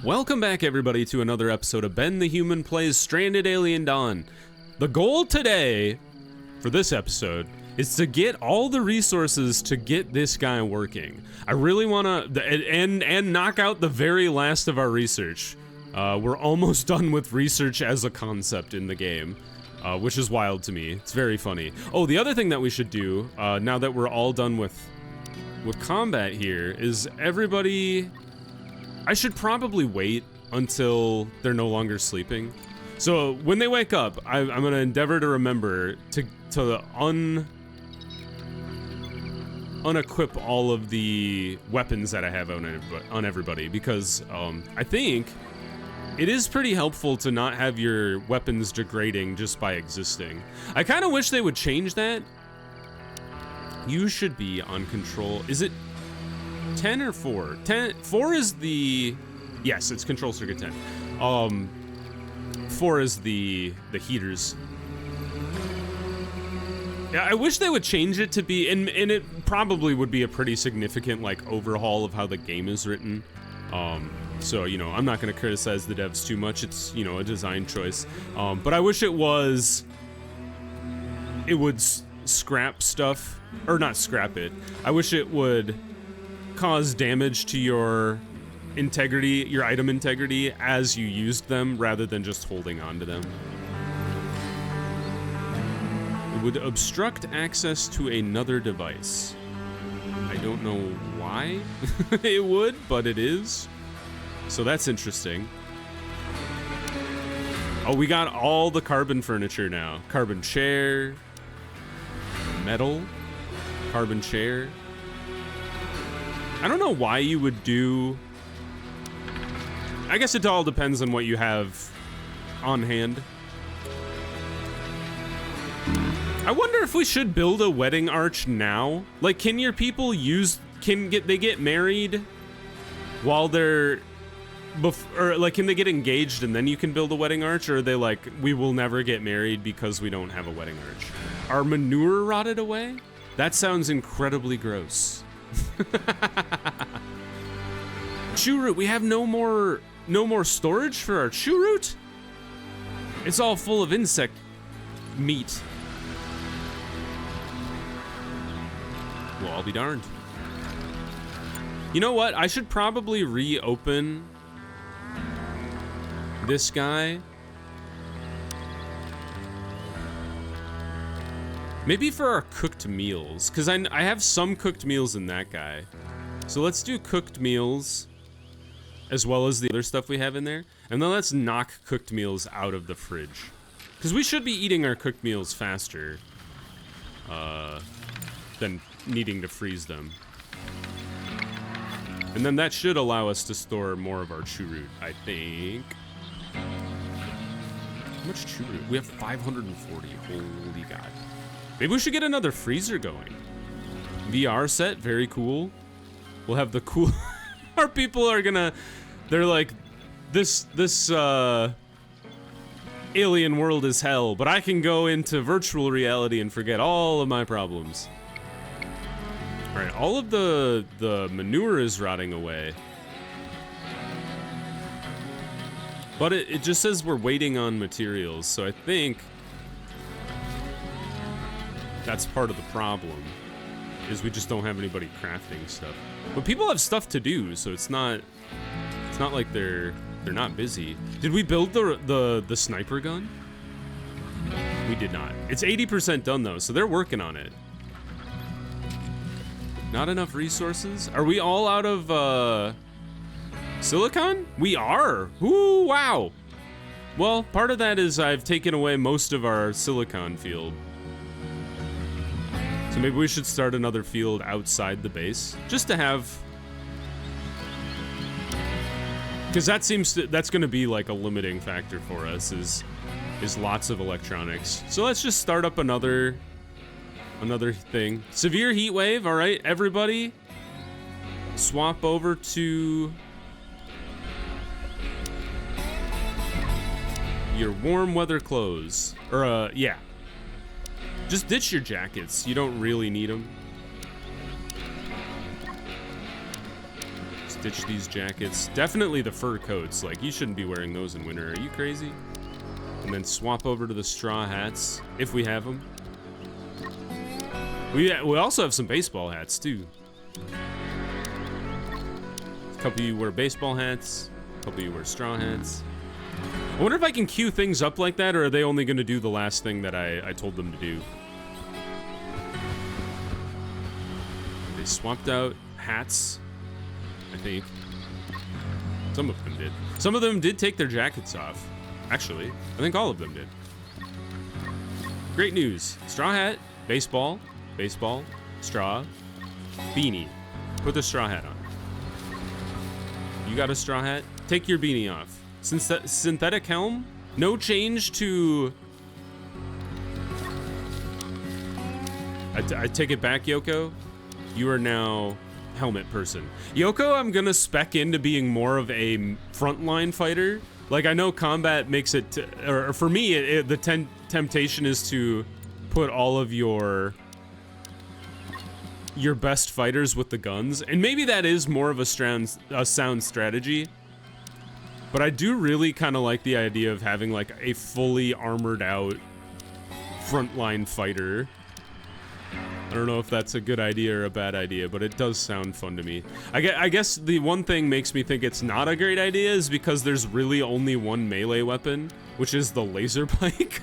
Welcome back, everybody, to another episode of Ben the Human Plays Stranded Alien Dawn. The goal today, for this episode, is to get all the resources to get this guy working. I really want to, and knock out the very last of our research. We're almost done with research as a concept in the game, which is wild to me. It's very funny. Oh, the other thing that we should do, now that we're all done with combat here, is everybody... I should probably wait until they're no longer sleeping. So when they wake up, I'm gonna endeavor to remember to unequip all of the weapons that I have on everybody, because I think it is pretty helpful to not have your weapons degrading just by existing. I kind of wish they would change that. You should be on control. Is it 10 or 4? 4 is the... Yes, it's control circuit 10. 4 is the heaters. Yeah, I wish they would change it to be... And it probably would be a pretty significant, like, overhaul of how the game is written. So, you know, I'm not going to criticize the devs too much. It's, you know, a design choice. But I wish it would scrap stuff. Or not scrap it. I wish it would cause damage to your integrity, your item integrity, as you used them, rather than just holding on to them. It would obstruct access to another device. I don't know why it would, but it is. So that's interesting. Oh, we got all the carbon furniture now. Carbon chair, metal, carbon chair. I don't know why you would do... I guess it all depends on what you have on hand. I wonder if we should build a wedding arch now. Like, can your people they get married while they're... Or, like, can they get engaged and then you can build a wedding arch? Or are they like, we will never get married because we don't have a wedding arch? Our manure rotted away? That sounds incredibly gross. Chew root, we have no more storage for our chew root? It's all full of insect meat. Well, I'll be darned. You know what? I should probably reopen this guy. Maybe for our cooked meals, because I have some cooked meals in that guy. So let's do cooked meals, as well as the other stuff we have in there. And then let's knock cooked meals out of the fridge. Because we should be eating our cooked meals faster than needing to freeze them. And then that should allow us to store more of our chew root, I think. How much chew root? We have 540, holy God. Maybe we should get another freezer going. VR set, very cool. We'll have the cool... Our people are gonna... They're like, this alien world is hell, but I can go into virtual reality and forget all of my problems. All right, all of the manure is rotting away. But it just says we're waiting on materials, so I think... That's part of the problem, is we just don't have anybody crafting stuff. But people have stuff to do, so it's not like they're not busy. Did we build the sniper gun? We did not. It's 80% done though, so they're working on it. Not enough resources? Are we all out of silicon? We are. Ooh, wow. Well, part of that is I've taken away most of our silicon field. So maybe we should start another field outside the base, just to have, because that's going to be like a limiting factor for us, is lots of electronics. So let's just start up another thing. Severe heat wave. All right, everybody, swap over to your warm weather clothes, or yeah. Just ditch your jackets. You don't really need them. Just ditch these jackets. Definitely the fur coats. Like, you shouldn't be wearing those in winter. Are you crazy? And then swap over to the straw hats, if we have them. We also have some baseball hats, too. A couple of you wear baseball hats. A couple of you wear straw hats. I wonder if I can queue things up like that, or are they only going to do the last thing that I told them to do? They swapped out hats, I think. Some of them did. Some of them did take their jackets off. Actually, I think all of them did. Great news. Straw hat, baseball, straw, beanie. Put the straw hat on. You got a straw hat? Take your beanie off. Synthetic helm? No change to... I take it back, Yoko. You are now helmet person. Yoko, I'm gonna spec into being more of a frontline fighter. Like, I know combat makes it... or for me, the temptation is to put all of your best fighters with the guns. And maybe that is more of a sound strategy. But I do really kind of like the idea of having, like, a fully armored out frontline fighter. I don't know if that's a good idea or a bad idea, but it does sound fun to me. I guess the one thing makes me think it's not a great idea is because there's really only one melee weapon, which is the laser pike.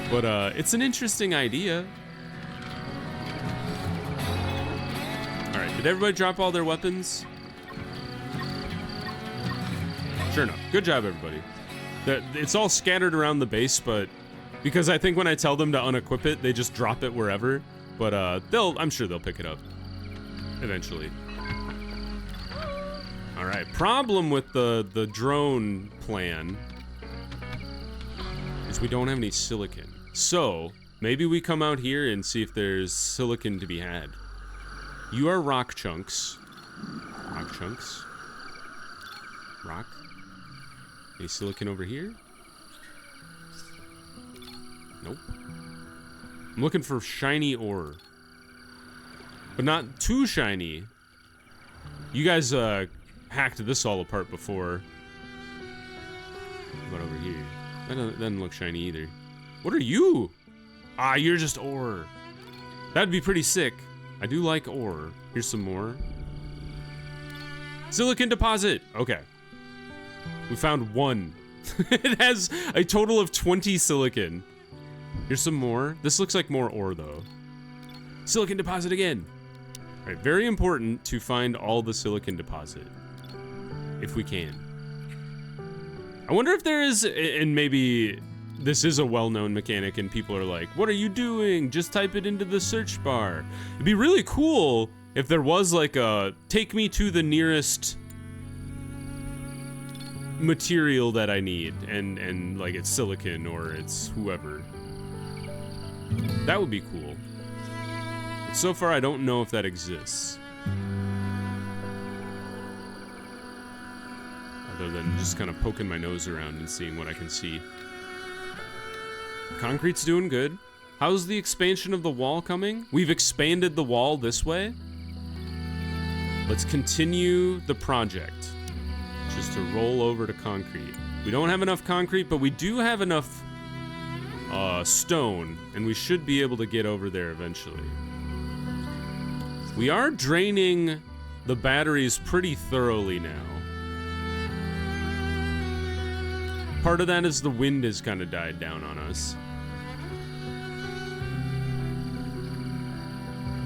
But it's an interesting idea. Alright, did everybody drop all their weapons? Sure enough. Good job, everybody. It's all scattered around the base, but because I think when I tell them to unequip it, they just drop it wherever. But I'm sure they'll pick it up eventually. All right. Problem with the drone plan is we don't have any silicon. So maybe we come out here and see if there's silicon to be had. You are rock chunks. Rock chunks. Rock. Any silicon over here? Nope. I'm looking for shiny ore. But not too shiny. You guys hacked this all apart before. What about over here? That doesn't look shiny either. What are you? Ah, you're just ore. That'd be pretty sick. I do like ore. Here's some more. Silicon deposit. Okay. We found one. It has a total of 20 silicon. Here's some more. This looks like more ore, though. Silicon deposit again. All right, very important to find all the silicon deposit, if we can. I wonder if there is, and maybe this is a well-known mechanic and people are like, what are you doing? Just type it into the search bar. It'd be really cool if there was like a, take me to the nearest material that I need, and like it's silicon or it's whoever. That would be cool. But so far, I don't know if that exists. Other than just kind of poking my nose around and seeing what I can see. Concrete's doing good. How's the expansion of the wall coming? We've expanded the wall this way. Let's continue the project. Just to roll over to concrete. We don't have enough concrete, but we do have enough stone, and we should be able to get over there eventually. We are draining the batteries pretty thoroughly now. Part of that is the wind has kind of died down on us.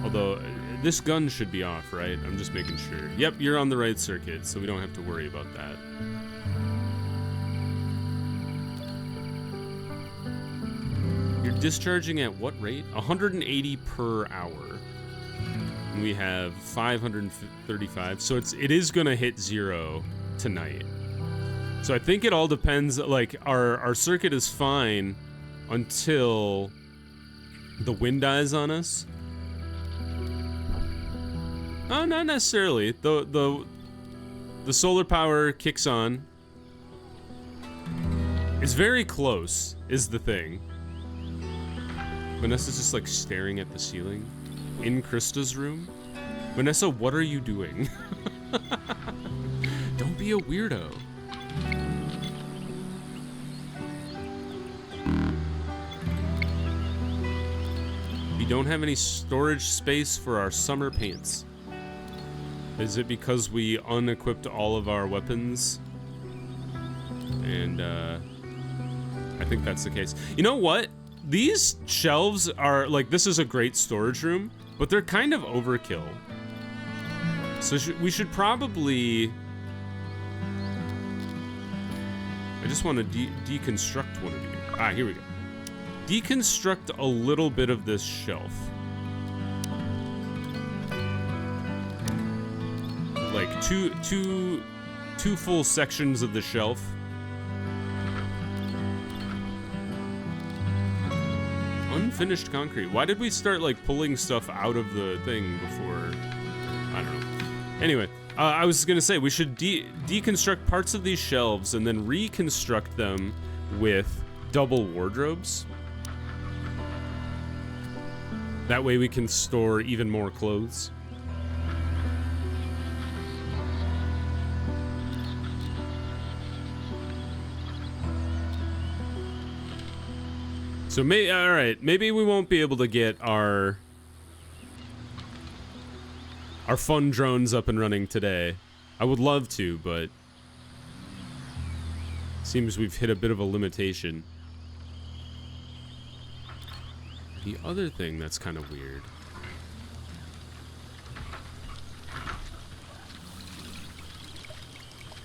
Although, this gun should be off, right? I'm just making sure. Yep, you're on the right circuit, so we don't have to worry about that. You're discharging at what rate? 180 per hour. And we have 535, so it is gonna hit 0 tonight. So I think it all depends, like, our circuit is fine until the wind dies on us. Oh, not necessarily. The solar power kicks on. It's very close, is the thing. Vanessa's just like staring at the ceiling in Krista's room. Vanessa, what are you doing? Don't be a weirdo. We don't have any storage space for our summer pants. Is it because we unequipped all of our weapons? And, I think that's the case. You know what? These shelves are, like, this is a great storage room, but they're kind of overkill. So we should probably... I just want to deconstruct one of you. Ah, here we go. Deconstruct a little bit of this shelf. Like two full sections of the shelf. Unfinished concrete. Why did we start like pulling stuff out of the thing before? I don't know. Anyway, I was gonna say we should deconstruct parts of these shelves and then reconstruct them with double wardrobes. That way we can store even more clothes. So all right, maybe we won't be able to get our fun drones up and running today. I would love to, but seems we've hit a bit of a limitation. The other thing that's kind of weird.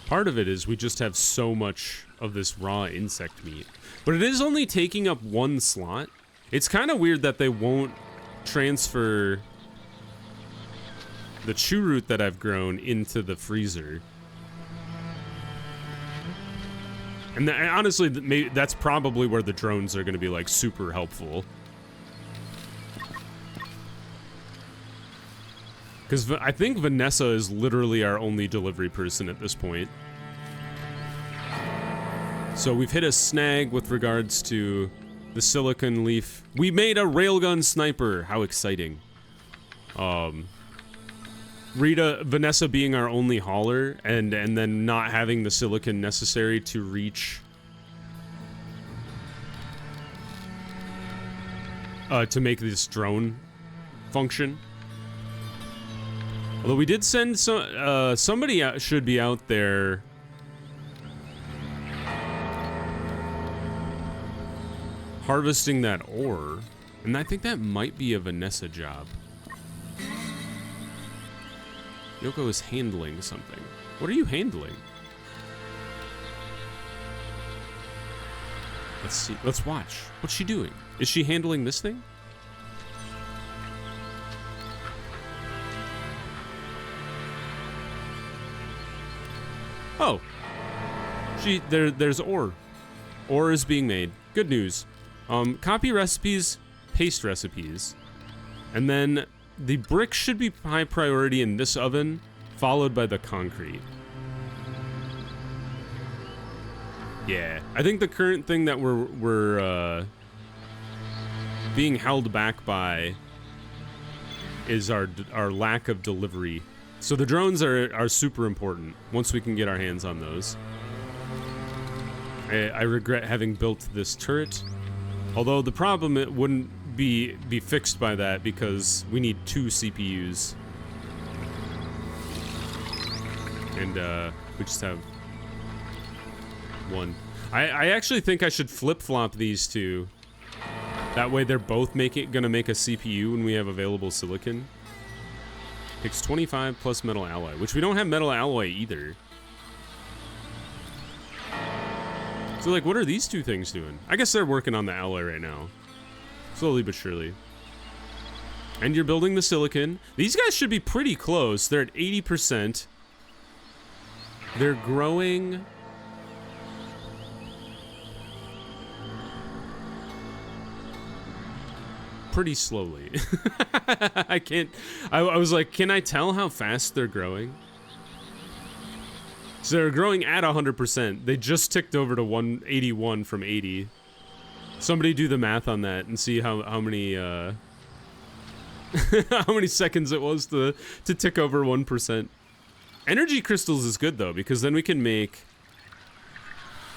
Part of it is we just have so much of this raw insect meat. But it is only taking up one slot. It's kind of weird that they won't transfer the chew root that I've grown into the freezer. And honestly, that's probably where the drones are going to be like super helpful. Because I think Vanessa is literally our only delivery person at this point. So we've hit a snag with regards to the silicon leaf. We made a railgun sniper. How exciting. Vanessa being our only hauler and then not having the silicon necessary to reach to make this drone function. Although we did send somebody should be out there harvesting that ore, and I think that might be a Vanessa job. Yoko is handling something. What are you handling? Let's see. Let's watch. What's she doing? Is she handling this thing? Oh. There's ore. Ore is being made. Good news. Copy recipes, paste recipes. And then the brick should be high priority in this oven, followed by the concrete. Yeah, I think the current thing that we're being held back by is our lack of delivery. So the drones are super important once we can get our hands on those. I regret having built this turret. Although the problem, it wouldn't be fixed by that because we need 2 CPUs. And we just have 1. I actually think I should flip-flop these 2. That way they're both gonna make a CPU when we have available silicon. Takes 25 plus metal alloy, which we don't have metal alloy either. So, like, what are these 2 things doing? I guess they're working on the alloy right now. Slowly but surely. And you're building the silicon. These guys should be pretty close. They're at 80%. They're growing... pretty slowly. I was like, can I tell how fast they're growing? So they're growing at 100%. They just ticked over to 181 from 80. Somebody do the math on that and see how many how many seconds it was to tick over 1%. Energy crystals is good though, because then we can make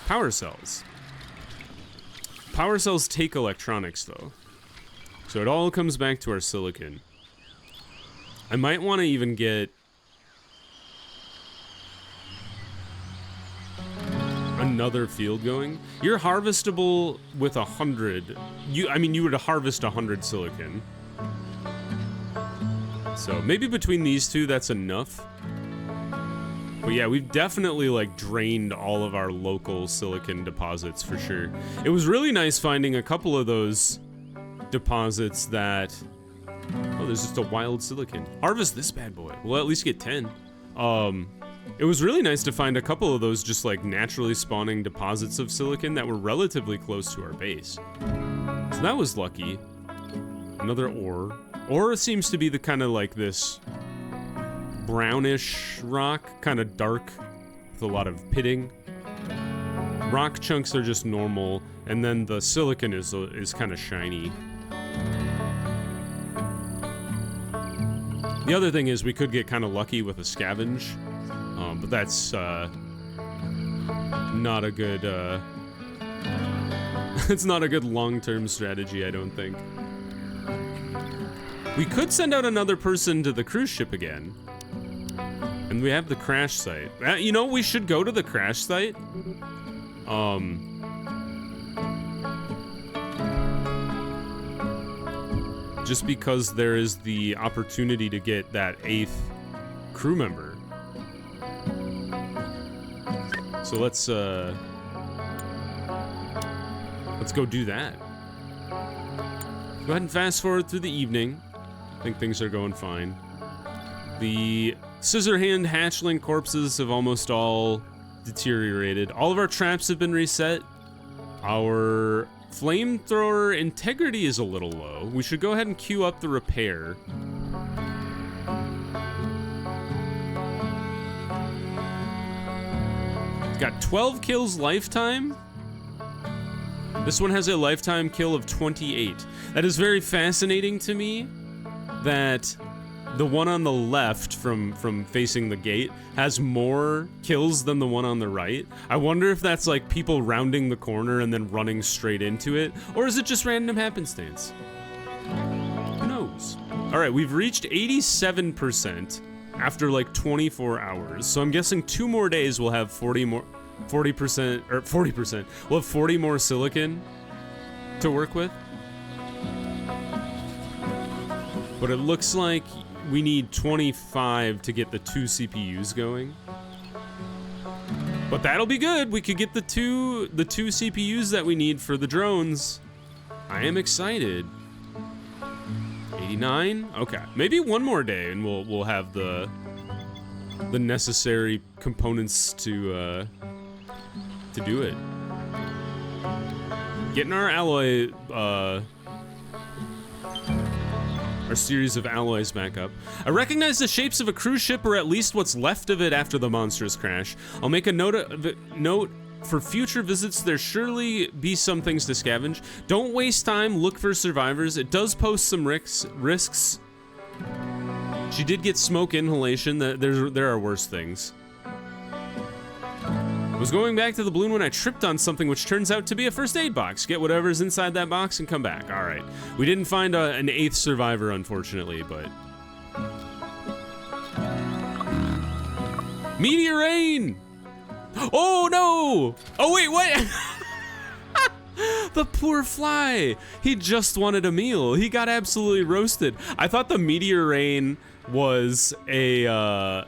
power cells. Power cells take electronics though. So it all comes back to our silicon. I might want to even get another field going. You're harvestable with 100. I mean, you would harvest 100 silicon. So maybe between these two, that's enough. But yeah, we've definitely like drained all of our local silicon deposits for sure. It was really nice finding a couple of those deposits that... Oh, there's just a wild silicon. Harvest this bad boy. We'll at least get 10. It was really nice to find a couple of those just like naturally spawning deposits of silicon that were relatively close to our base. So that was lucky. Another ore. Ore seems to be the kind of like this brownish rock, kind of dark with a lot of pitting. Rock chunks are just normal, and then the silicon is kind of shiny. The other thing is we could get kind of lucky with a scavenge, but that's not a good it's not a good long-term strategy, I don't think. We could send out another person to the cruise ship again. And we have the crash site. You know, we should go to the crash site. Just because there is the opportunity to get that 8th crew member. So let's go do that. Go ahead and fast forward through the evening. I think things are going fine. The Scissorhand hatchling corpses have almost all deteriorated. All of our traps have been reset. Our flamethrower integrity is a little low. We should go ahead and queue up the repair. Got 12 kills lifetime. This one has a lifetime kill of 28. That is very fascinating to me that the one on the left from facing the gate has more kills than the one on the right. I wonder if that's like people rounding the corner and then running straight into it, or is it just random happenstance? Who knows? All right, we've reached 87% after like 24 hours. So I'm guessing 2 more days we'll have 40%, or 40%. We'll have 40 more silicon to work with. But it looks like we need 25 to get the 2 CPUs going. But that'll be good. We could get the two CPUs that we need for the drones. I am excited. 89? Okay. Maybe one more day and we'll have the necessary components to do it. Getting our alloy our series of alloys back up. I recognize the shapes of a cruise ship, or at least what's left of it after the monstrous crash. I'll make a note for future visits. There surely be some things to scavenge. Don't waste time, look for survivors. It does pose some risks. She did get smoke inhalation. There are worse things. I was going back to the balloon when I tripped on something which turns out to be a first aid box. Get whatever's inside that box and come back. All right. We didn't find an 8th survivor, unfortunately, but... Meteor rain! Oh, no! Oh, wait, what? The poor fly. He just wanted a meal. He got absolutely roasted. I thought the meteor rain was a...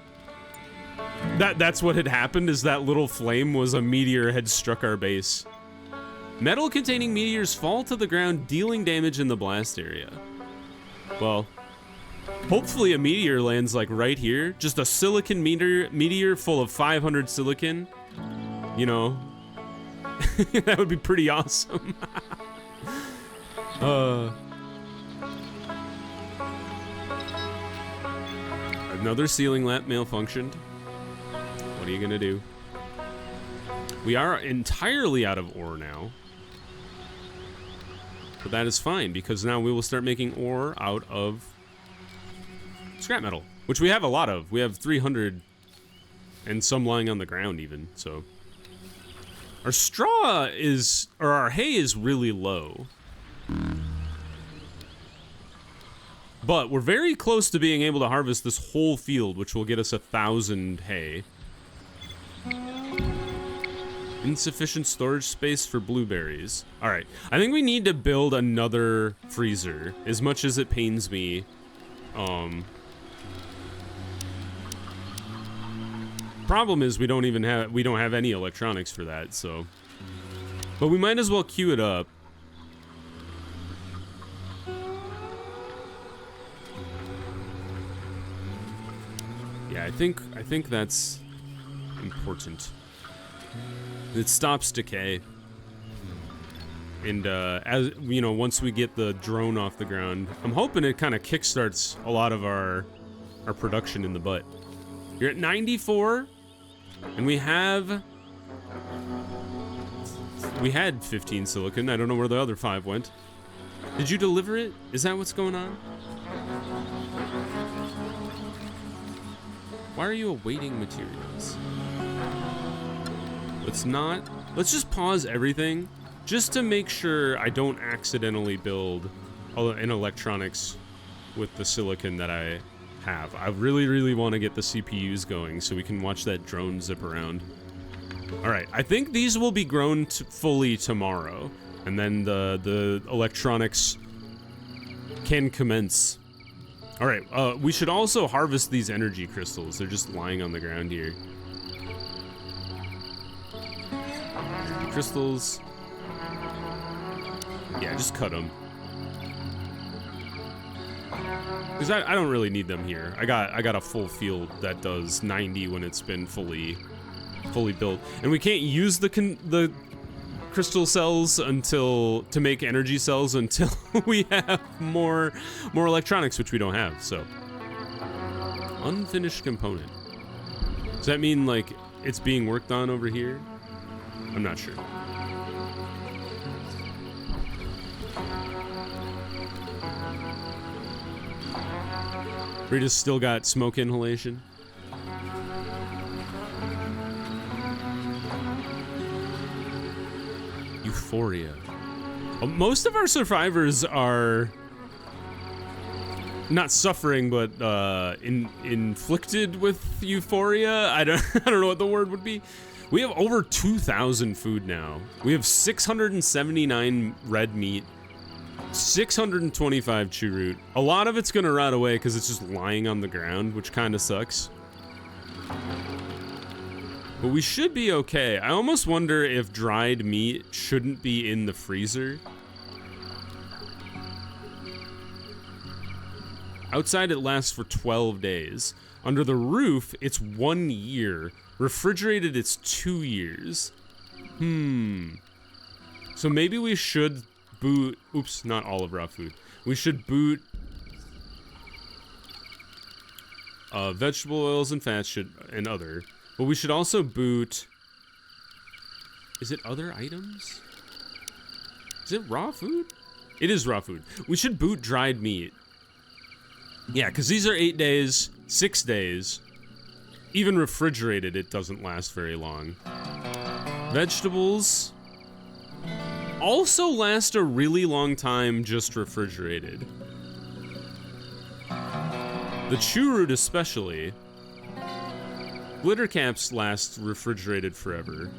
That's what had happened, is that little flame was a meteor had struck our base. Metal containing meteors fall to the ground, dealing damage in the blast area. Well, hopefully a meteor lands like right here. Just a silicon meteor full of 500 silicon. You know, that would be pretty awesome. Another sealing lamp malfunctioned. What are you gonna do? We are entirely out of ore now. But that is fine, because now we will start making ore out of scrap metal, which we have a lot of. We have 300 and some lying on the ground even, so. Our straw is, or our hay is really low. But we're very close to being able to harvest this whole field, which will get us 1,000 hay. Insufficient storage space for blueberries. All right, I think we need to build another freezer, as much as it pains me. Problem is we don't have any electronics for that, so. But we might as well queue it up. Yeah, I think that's important. It stops decay. And as you know, once we get the drone off the ground, I'm hoping it kind of kickstarts a lot of our production in the butt. You're at 94, and we had 15 silicon. I don't know where the other 5 went. Did you deliver it? Is that what's going on? Why are you awaiting materials? Let's just pause everything just to make sure I don't accidentally build an electronics with the silicon that I have. I really, really want to get the CPUs going so we can watch that drone zip around. All right, I think these will be grown fully tomorrow, and then the electronics can commence. All right, we should also harvest these energy crystals. They're just lying on the ground here. Energy crystals. Yeah, just cut them. Because I don't really need them here. I got a full field that does 90 when it's been fully built, and we can't use the crystal cells to make energy cells until we have more electronics, which we don't have. So unfinished component. Does that mean like it's being worked on over here? I'm not sure. Rita's still got smoke inhalation. Euphoria. Most of our survivors are not suffering, but inflicted with euphoria. I don't know what the word would be. We have over 2,000 food now. We have 679 red meat, 625 churroot. A lot of it's gonna rot away because it's just lying on the ground, which kind of sucks. But we should be okay. I almost wonder if dried meat shouldn't be in the freezer. Outside it lasts for 12 days. Under the roof, it's 1 year. Refrigerated, it's 2 years. So maybe we should boot... Oops, not all of raw food. We should boot... vegetable oils and fats and other... But we should also boot... Is it other items? Is it raw food? It is raw food. We should boot dried meat. Yeah, because these are 8 days, 6 days. Even refrigerated, it doesn't last very long. Vegetables also last a really long time just refrigerated. The churroot especially. Glitter caps last refrigerated forever.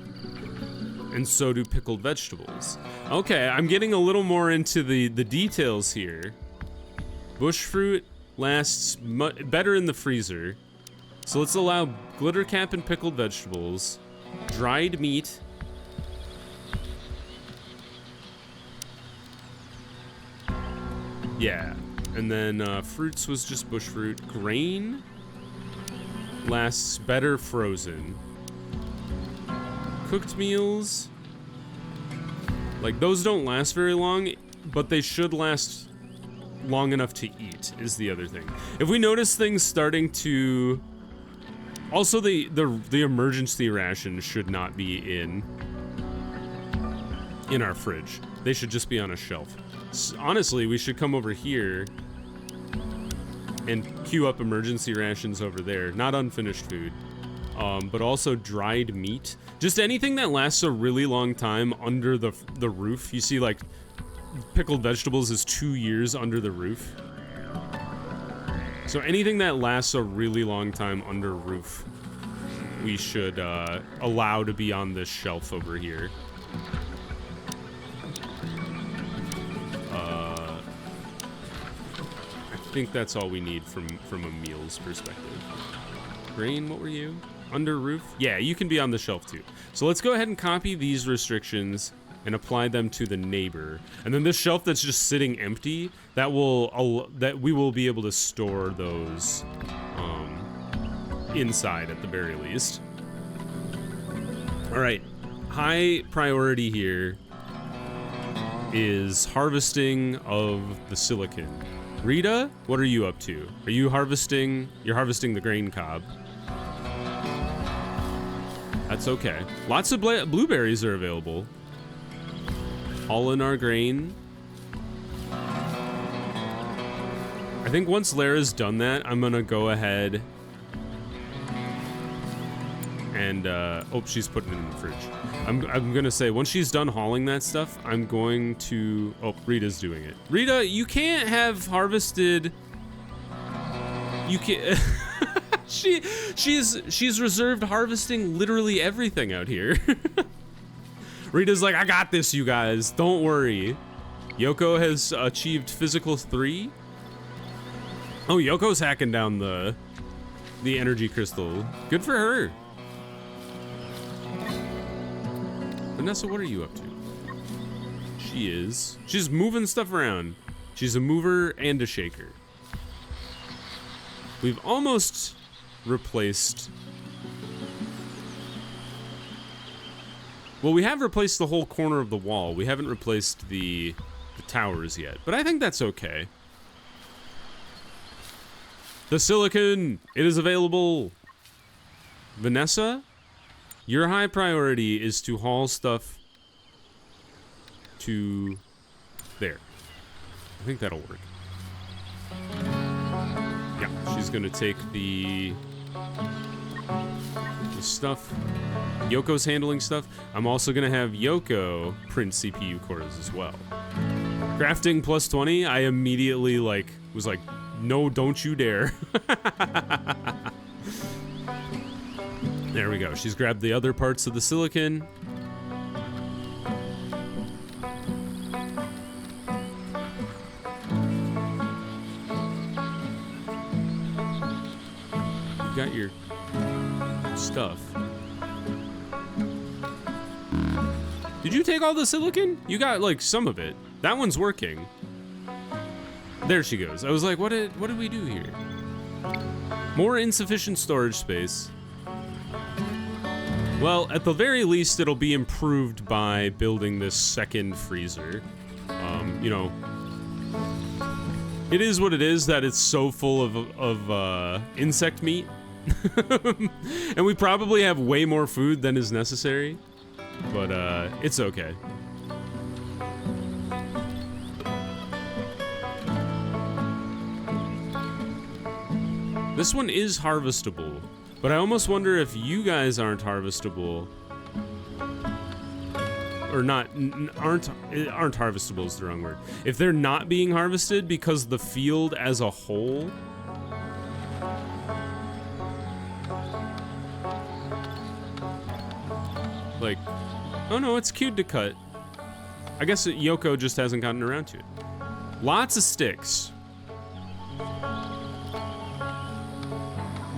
And so do pickled vegetables. Okay, I'm getting a little more into the details here. Bush fruit lasts better in the freezer. So let's allow glitter cap and pickled vegetables. Dried meat. Yeah. And then fruits was just bush fruit. Grain lasts better frozen. Cooked meals, like those don't last very long, but they should last long enough to eat is the other thing. If we notice things starting to... Also, the emergency ration should not be in our fridge. They should just be on a shelf. Honestly, we should come over here and queue up emergency rations over there. Not unfinished food, but also dried meat. Just anything that lasts a really long time under the roof. You see, like, pickled vegetables is 2 years under the roof. So anything that lasts a really long time under roof, we should allow to be on this shelf over here. I think that's all we need from a meals perspective. Grain, what were you? Under roof? Yeah, you can be on the shelf too. So let's go ahead and copy these restrictions and apply them to the neighbor. And then this shelf that's just sitting empty, that we will be able to store those inside at the very least. All right, high priority here is harvesting of the silicon. Rita, what are you up to? Are you harvesting? You're harvesting the grain cob. That's okay. Lots of blueberries are available. All in our grain. I think once Lara's done that, I'm gonna go ahead and, oh, she's putting it in the fridge. I'm gonna say, once she's done hauling that stuff, I'm going to, oh, Rita's doing it. Rita, you can't have harvested, you can't, she's reserved harvesting literally everything out here. Rita's like, I got this, you guys, don't worry. Yoko has achieved physical 3. Oh, Yoko's hacking down the energy crystal. Good for her. Vanessa, what are you up to? She's moving stuff around. She's a mover and a shaker. We've almost replaced... Well, we have replaced the whole corner of the wall. We haven't replaced the towers yet, but I think that's okay. The silicon, it is available. Vanessa, your high priority is to haul stuff to there. I think that'll work. Yeah, she's gonna take the stuff. Yoko's handling stuff. I'm also gonna have Yoko print CPU cores as well. Crafting plus 20, I immediately was like, no, don't you dare. There we go. She's grabbed the other parts of the silicon. You got your stuff. Did you take all the silicon? You got like some of it. That one's working. There she goes. I was like, what did we do here? More insufficient storage space. Well, at the very least, it'll be improved by building this second freezer. You know, it is what it is that it's so full of insect meat. And we probably have way more food than is necessary. But it's okay. This one is harvestable, but I almost wonder if you guys aren't harvestable, or not, aren't harvestable is the wrong word. If they're not being harvested because the field as a whole like, oh no, it's queued to cut. I guess Yoko just hasn't gotten around to it. Lots of sticks.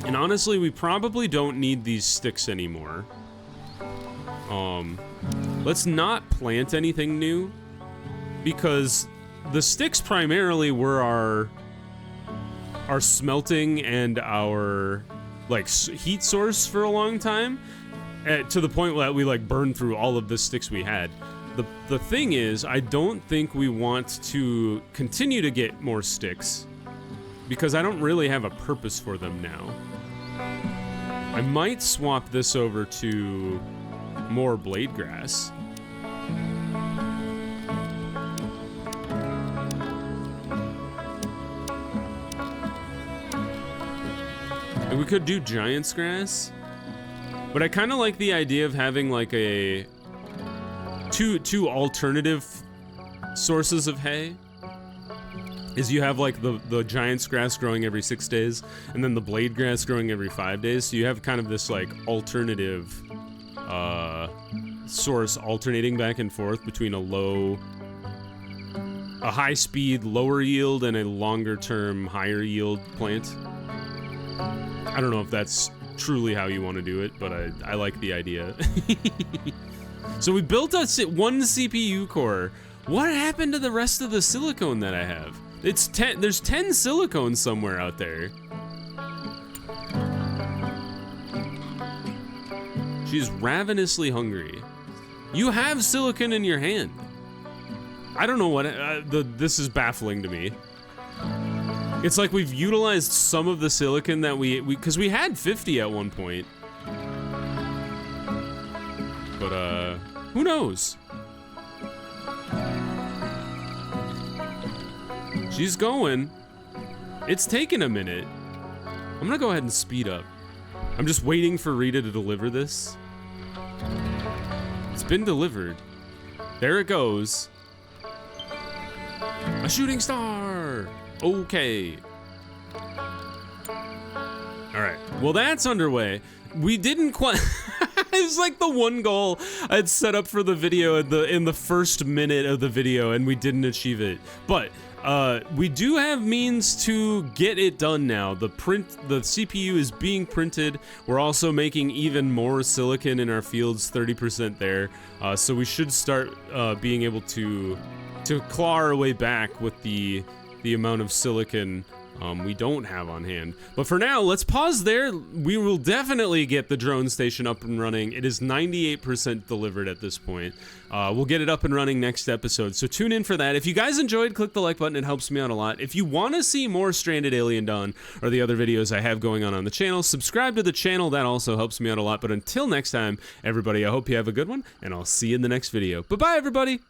And honestly, we probably don't need these sticks anymore. Let's not plant anything new, because the sticks primarily were our smelting and our heat source for a long time, to the point that we burned through all of the sticks we had. The thing is, I don't think we want to continue to get more sticks, because I don't really have a purpose for them now. I might swap this over to more blade grass. we could do giant's grass, but I kind of like the idea of having like a two alternative sources of hay. Is you have like the giant's grass growing every 6 days, and then the blade grass growing every 5 days. So you have kind of this like alternative source alternating back and forth between a high speed lower yield and a longer term higher yield plant. I don't know if that's truly how you want to do it, but I like the idea. So we built one CPU core. What happened to the rest of the silicone that I have? There's 10 silicone somewhere out there. She's ravenously hungry. You have silicon in your hand. I don't know what, this is baffling to me. It's like we've utilized some of the silicon that because we had 50 at one point. But, who knows? She's going. It's taken a minute. I'm gonna go ahead and speed up. I'm just waiting for Rita to deliver this. It's been delivered. There it goes. A shooting star! Okay. Alright, well that's underway. We didn't quite... It's like the one goal I'd set up for the video in the first minute of the video, and we didn't achieve it. But we do have means to get it done now. The CPU is being printed. We're also making even more silicon in our fields, 30% there. So we should start being able to claw our way back with the amount of silicon we don't have on hand. But for now, let's pause there. We will definitely get the drone station up and running. It is 98% delivered at this point. We'll get it up and running next episode, so tune in for that. If you guys enjoyed, click the like button. It helps me out a lot. If you want to see more Stranded Alien Dawn or the other videos I have going on the channel, subscribe to the channel. That also helps me out a lot. But until next time, everybody, I hope you have a good one, and I'll see you in the next video. Bye-bye, everybody!